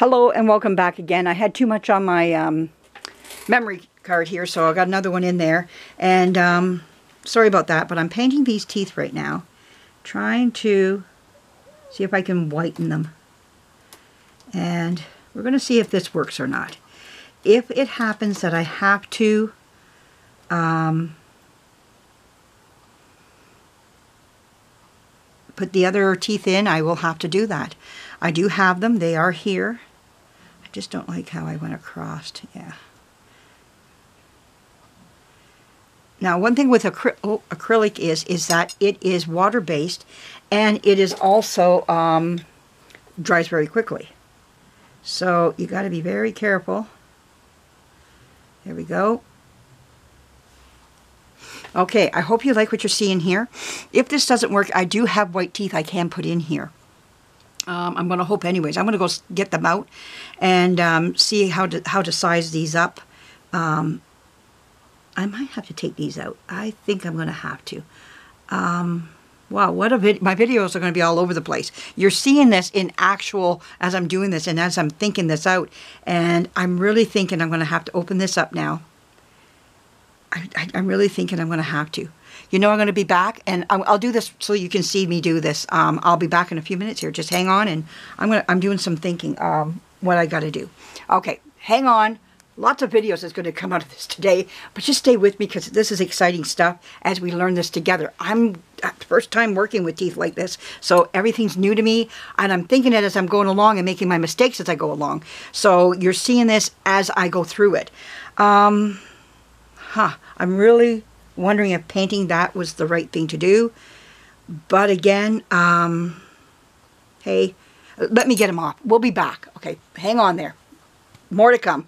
Hello and welcome back again. I had too much on my memory card here, so I got another one in there. And sorry about that, but I'm painting these teeth right now. Trying to see if I can whiten them. And we're going to see if this works or not. If it happens that I have to put the other teeth in, I will have to do that. I do have them. They are here. I just don't like how I went across. Yeah. Now, one thing with acrylic is that it is water-based, and it is also dries very quickly. So you got to be very careful. There we go. Okay, I hope you like what you're seeing here. If this doesn't work, I do have white teeth I can put in here. I'm going to hope anyways. I'm going to go get them out and see how to size these up. I might have to take these out. I think I'm going to have to. Wow, my videos are going to be all over the place. You're seeing this in actual, as I'm doing this and as I'm thinking this out. And I'm really thinking I'm going to have to open this up now. I'm really thinking I'm going to have to. You know, I'm going to be back, and I'll do this so you can see me do this. I'll be back in a few minutes here. Just hang on, and I'm doing some thinking what I got to do. Okay, hang on. Lots of videos is going to come out of this today, but just stay with me because this is exciting stuff as we learn this together. I'm first time working with teeth like this, so everything's new to me, and I'm thinking it as I'm going along and making my mistakes as I go along. So you're seeing this as I go through it. I'm really wondering if painting that was the right thing to do. But again, hey, let me get them off. We'll be back. Okay, hang on there. More to come.